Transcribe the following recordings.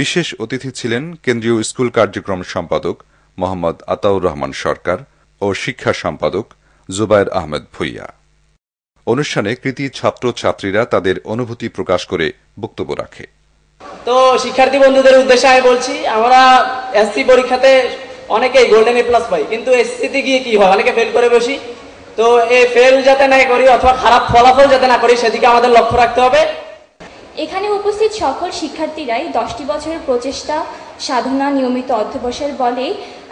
বিশেষ অতিথি ছিলেন কেন্দ্রীয় স্কুল কার্যক্রম সম্পাদক মোহাম্মদ আতাউর রহমান সরকার ও শিক্ষা সম্পাদক জুবায়ের আহমেদ ভূঁইয়া। অনুষ্ঠানে কৃতি ছাত্রছাত্রীরা তাদের অনুভূতি প্রকাশ করে বক্তব্য রাখে। তো শিক্ষার্থী বন্ধুদের উদ্দেশ্যে আমি বলছি, আমরা এসসি পরীক্ষাতে অনেকেই গোল্ডেন এ প্লাস পাই, কিন্তু এসসিতে গিয়ে কি হয়, অনেকে ফেল করে বসি। তো এই ফেল যাতে না করি অথবা খারাপ ফলাফল যাতে না করি সেদিকে আমাদের লক্ষ্য রাখতে হবে। এখানে উপস্থিত সকল শিক্ষার্থীরাই 10টি বছরের প্রচেষ্টা, সাধনা, নিয়মিত অধ্যবসায়ের বলে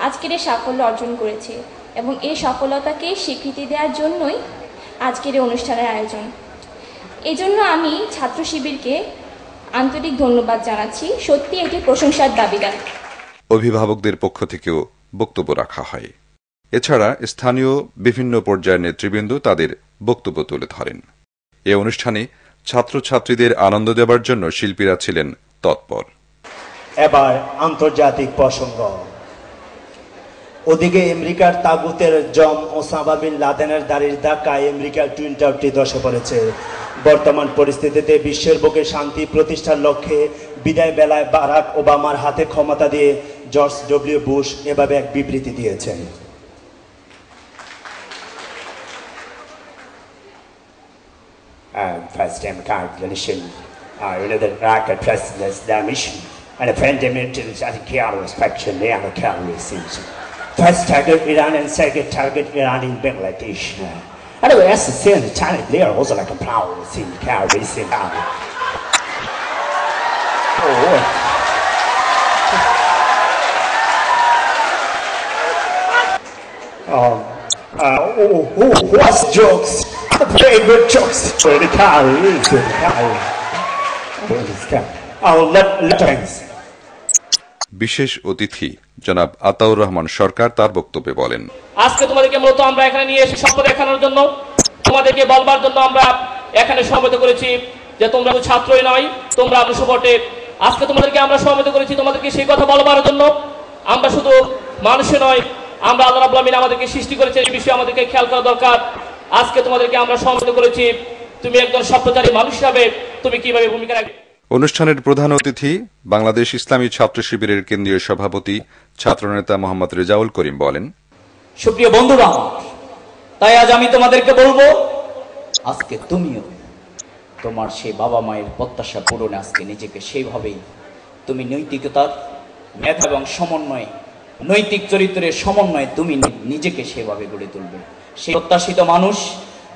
আজকের এই সাফল্য অর্জন করেছে এবং এই সফলতাকে স্বীকৃতি দেওয়ার জন্যই আজকের এই অনুষ্ঠানের আয়োজন। এজন্য আমি ছাত্র শিবিরকে আন্তরিক ধন্যবাদ জানাচ্ছি। সত্যি এটি প্রশংসার দাবিদার। অভিভাবকদের পক্ষ থেকেও বক্তব্য রাখা হয়। এছাড়া স্থানীয় বিভিন্ন পর্যায়ের নেতৃবৃন্দ তাদের বক্তব্য তুলে ধরেন। এ অনুষ্ঠানে ছাত্রছাত্রীদের আনন্দ দেবার জন্য শিল্পীরা ছিলেন তৎপর। এবার আন্তর্জাতিক প্রসঙ্গ। ওদিকে আমেরিকার তাগুতের জম ওসামা বিন লাদেনের দাড়ির ধাক্কায় আমেরিকার টুইন টাওয়ারটি ধসে পড়েছে। বর্তমান পরিস্থিতিতে বিশ্বের বুকে শান্তি প্রতিষ্ঠার লক্ষ্যে বিদায় বেলায় বারাক ওবামার হাতে ক্ষমতা দিয়ে জর্জ ডব্লিউ বুশ এভাবে এক বিবৃতি দিয়েছেন। First time calculation, the rocket president's mission, and the fundamental care inspection, the other calories. First target Iran and second target Iran in Bangladesh. Anyway, as the same China, they are also like a power in calories in what's jokes? Favorite jokes. The calories. বিশেষ অতিথি জনাব আতাউর রহমান সরকার তার বক্তব্যে বলেন, আজকে তোমাদেরকে মূলত আমরা এখানে নিয়ে এসে স্বপ্ন দেখানোর জন্য, তোমাদেরকে বলবার জন্য আমরা এখানে সমবেত করেছি যে তোমরা ছাত্রই নয়, তোমরা অনুসবটে। আজকে তোমাদেরকে আমরা সমবেত করেছি তোমাদেরকে সেই কথা বলবার জন্য। আমরা শুধু মানুষে নয়, আমরা আল্লাহ রাব্বুল আমিন আমাদেরকে সৃষ্টি করেছে, এই বিষয়ে আমাদেরকে খেয়াল করা দরকার। আজকে তোমাদেরকে আমরা সমবেত করেছি, তুমি একজন স্বপ্নচারী মানুষ হিসাবে তুমি কিভাবে ভূমিকা রাখবে। অনুষ্ঠানের প্রধান অতিথি বাংলাদেশ ইসলামী ছাত্র শিবিরের কেন্দ্রীয় সভাপতি ছাত্রনেতা মোহাম্মদ রেজাউল করিম বলেন, সুপ্রিয় বন্ধুরা, তাই আজ আমি তোমাদেরকে বলবো, আজকে তুমিও তোমার সেই বাবা মায়ের প্রত্যাশা পূরণে আজকে নিজেকে সেইভাবেই তুমি নৈতিকতার মেধা এবং সমন্বয়ে, নৈতিক চরিত্রের সমন্বয়ে তুমি নিজেকে সেভাবে গড়ে তুলবে। সেই প্রত্যাশিত মানুষ,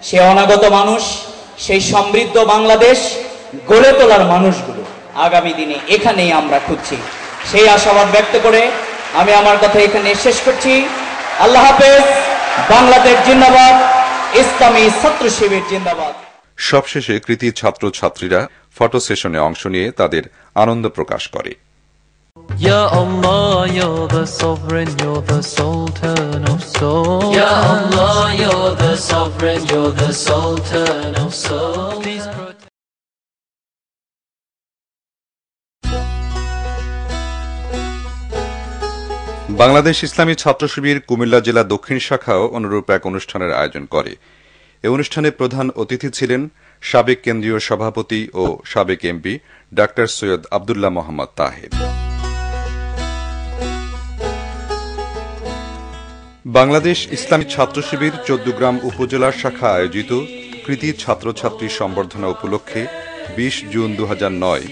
সে অনাগত মানুষ, সেই সমৃদ্ধ বাংলাদেশ গড়ে তোলার মানুষগুলো আগামী দিনে এখানেই আমরা খুঁজছি। সেই আশাবাদ ব্যক্ত করে আমি আমার কথা এখানে শেষ করছি। আল্লাহ হাফেজ। বাংলাদেশ জিন্দাবাদ, ইসলামী ছাত্র শিবির জিন্দাবাদ। সবশেষে কৃতি ছাত্রছাত্রীরা ফটো সেশনে অংশ নিয়ে তাদের আনন্দ প্রকাশ করে। Ya Allah, you're the sovereign, you're the sultan of soul. Ya Allah, you're the sovereign, you're the sultan of soul. Please protect. Bangladesh ইসলামী ছাত্র শিবির কুমিল্লা জেলা দক্ষিণ শাখাও অনুরূপ এক অনুষ্ঠানের আয়োজন করে। এ অনুষ্ঠানে প্রধান অতিথি ছিলেন সাবেক কেন্দ্রীয় সভাপতি ও সাবেক এমপি ডাক্তার সৈয়দ আব্দুল্লাহ মোহাম্মদ তাহের। বাংলাদেশ ইসলামী ছাত্র শিবির চৌদ্দগ্রাম উপজেলা শাখা আয়োজিত কৃতি ছাত্রছাত্রী সম্বর্ধনা উপলক্ষে 20 জুন 2009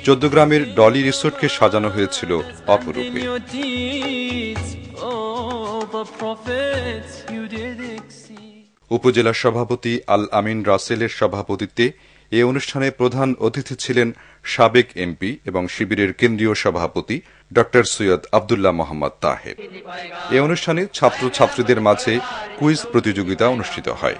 চৌদ্দগ্রামের ডলি রিসোর্টকে সাজানো হয়েছিল অপরূপে। উপজেলা সভাপতি আল আমিন রাসেলের সভাপতিত্বে এ অনুষ্ঠানে প্রধান অতিথি ছিলেন সাবেক এমপি এবং শিবিরের কেন্দ্রীয় সভাপতি ডক্টর সৈয়দ আব্দুল্লাহ মোহাম্মদ তাহের। এ অনুষ্ঠানে ছাত্রছাত্রীদের মাঝে কুইজ প্রতিযোগিতা অনুষ্ঠিত হয়।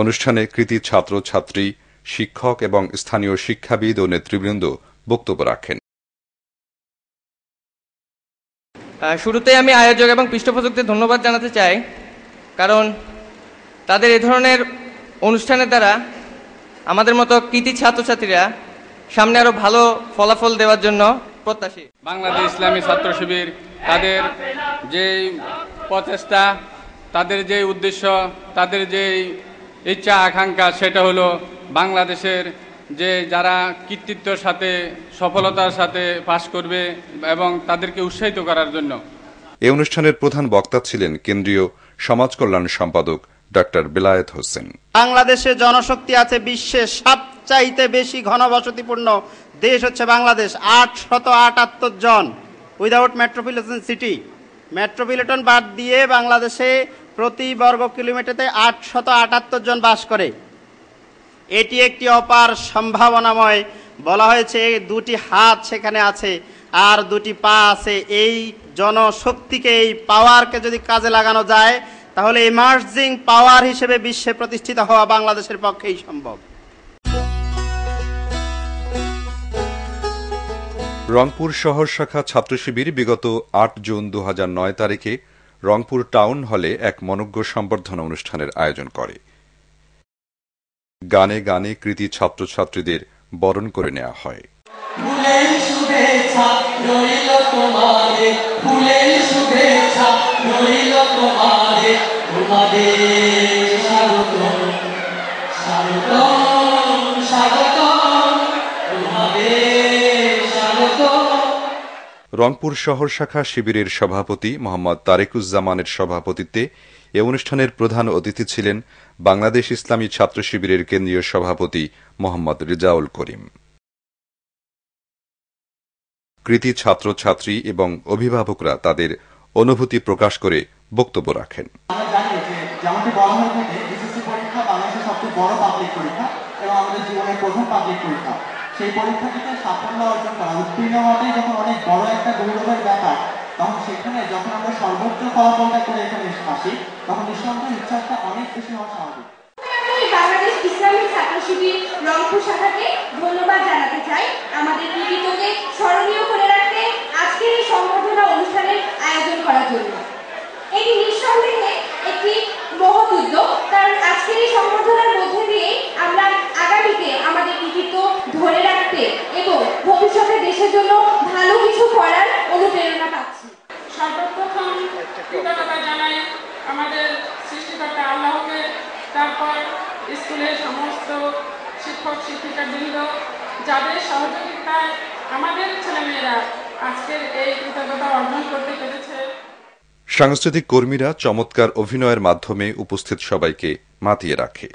অনুষ্ঠানে কৃতি ছাত্রছাত্রী, শিক্ষক এবং স্থানীয় শিক্ষাবিদ ও নেতৃবৃন্দ বক্তব্য রাখেন। শুরুতে আমি আয়োজক এবং পৃষ্ঠপোষকদের ধন্যবাদ জানাতে চাই, কারণ তাদের এ ধরনের অনুষ্ঠানের দ্বারা আমাদের মতো কৃতি ছাত্রছাত্রীরা সামনে আরো ভালো ফলাফল দেওয়ার জন্য প্রত্যাশী। বাংলাদেশ ইসলামী ছাত্র শিবির তাদের যে প্রচেষ্টা, তাদের যে উদ্দেশ্য, তাদের যে ইচ্ছা আকাঙ্ক্ষা, সেটা হলো বাংলাদেশের যে যারা কৃতিত্বের সাথে সফলতার সাথে পাশ করবে এবং তাদেরকে উৎসাহিত করার জন্য। এ অনুষ্ঠানের প্রধান বক্তা ছিলেন কেন্দ্রীয় সমাজ কল্যাণ সম্পাদক ডক্টর বেলায়েত হোসেন। বাংলাদেশে জনশক্তি আছে বিশ্বের সবচাইতে বেশি ঘনবসতিপূর্ণ দেশ হচ্ছে বাংলাদেশ, 878 জন উইদাউট মেট্রোপলিটন সিটি। মেট্রোপলিটন বাদ দিয়ে বাংলাদেশে প্রতি বর্গ কিলোমিটারে 878 জন বাস করে। এটি একটি অপার সম্ভাবনাময়। বলা হয়েছে দুটি হাত সেখানে আছে আর দুটি পা আছে। এই জনশক্তিকে, এই পাওয়ারকে যদি কাজে লাগানো যায় তাহলে ইমার্জিং পাওয়ার হিসেবে বিশ্বে প্রতিষ্ঠিত হওয়া বাংলাদেশের পক্ষেই সম্ভব। রংপুর শহর শাখা ছাত্র শিবির বিগত 8 জুন 2009 তারিখে রংপুর টাউন হলে এক মনোজ্ঞ সম্বর্ধনা অনুষ্ঠানের আয়োজন করে। গানে গানে কৃতি ছাত্রছাত্রীদের বরণ করে নেওয়া হয়। ফুলের শুভেচ্ছা রইল তোমাদের, ফুলের শুভেচ্ছা রইল তোমাদের, তোমাদের স্বাগতম স্বাগতম স্বাগতম, তোমাদের স্বাগতম। রংপুর শহর শাখা শিবিরের সভাপতি মোহাম্মদ তারেকুজ্জামানের সভাপতিত্বে এ অনুষ্ঠানের প্রধান অতিথি ছিলেন বাংলাদেশ ইসলামী ছাত্র শিবিরের কেন্দ্রীয় সভাপতি মোহাম্মদ রেজাউল করিম। কৃতি ছাত্রছাত্রী এবং অভিভাবকরা তাদের অনুভূতি প্রকাশ করে বক্তব্য রাখেন। আমরা জানি যে যেমনটি বলা হয়ে থাকে, এসএসসি পরীক্ষা বাংলাদেশের সবচেয়ে বড় পাবলিক পরীক্ষা এবং আমাদের জীবনের প্রথম পাবলিক পরীক্ষা। সেই পরীক্ষাটিতে সাফল্য অর্জন করা, উত্তীর্ণ হওয়াটাই যখন অনেক বড় একটা গৌরবের ব্যাপার, তখন সেখানে যখন আমরা সর্বোচ্চ ফলাফলটা করে এখানে আসি তখন নিঃসন্দেহে ইচ্ছাটা অনেক বেশি হওয়া স্বাভাবিক। বাংলাদেশ ইসলামী ছাত্র শিবির রংপুর শাখাকে ধন্যবাদ জানাতে চাই আমাদের কৃতিত্বকে স্মরণীয় করে রাখতে আজকের এই সংবর্ধনা অনুষ্ঠানের আয়োজন করার জন্য। এটি নিঃসন্দেহে একটি মহৎ উদ্যোগ, কারণ আজকের এই সংবর্ধনার মধ্যে দিয়ে আমরা আগামীতে আমাদের কৃতিত্ব ধরে রাখতে এবং ভবিষ্যতে দেশের জন্য ভালো কিছু করার অনুপ্রেরণা পাচ্ছি। সর্বপ্রথম কৃতজ্ঞতা জানাই আমাদের সৃষ্টিকর্তা আল্লাহকে, তারপর স্কুলের সমস্ত শিক্ষক শিক্ষিকাবৃন্দ যাদের সহযোগিতায় আমাদের ছেলেমেয়েরা আজকের এই কৃতজ্ঞতা অর্জন করতে পেরেছে। সাংস্কৃতিক কর্মীরা চমৎকার অভিনয়ের মাধ্যমে উপস্থিত সবাইকে মাতিয়ে রাখে।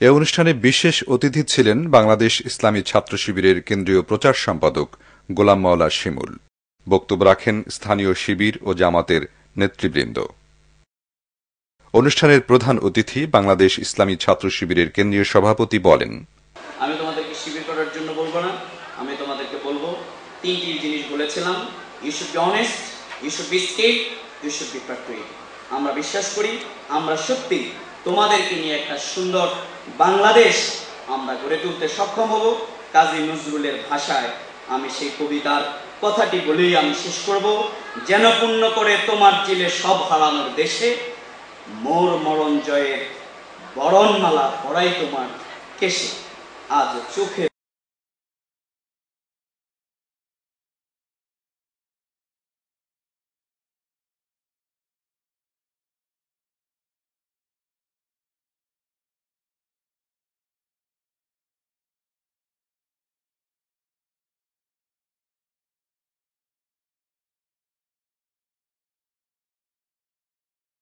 এ অনুষ্ঠানে বিশেষ অতিথি ছিলেন বাংলাদেশ ইসলামী ছাত্র শিবিরের কেন্দ্রীয় প্রচার সম্পাদক গোলাম মাওলা শিমুল। বক্তব্য রাখেন স্থানীয় শিবির ও জামাতের নেতৃবৃন্দ। অনুষ্ঠানের প্রধান অতিথি বাংলাদেশ ইসলামী ছাত্র শিবিরের কেন্দ্রীয় সভাপতি বলেন, আমি তোমাদেরকে শিবির করার জন্য বলবো না, আমি তোমাদেরকে বলবো তিনটি জিনিস বলেছিলাম, you should be honest, you should be state, you should be practical. আমরা বিশ্বাস করি আমরা সত্যি তোমাদেরকে নিয়ে একটা সুন্দর বাংলাদেশ আমরা গড়ে তুলতে সক্ষম হব। কাজী নজরুলের ভাষায় আমি সেই কবিতার কথাটি বলেই আমি শেষ করব, যেন পূর্ণ করে তোমার জিলে সব হারানোর দেশে, মোর মরণ জয়ের বরণমালা পড়াই তোমার কেশে, আজ চোখে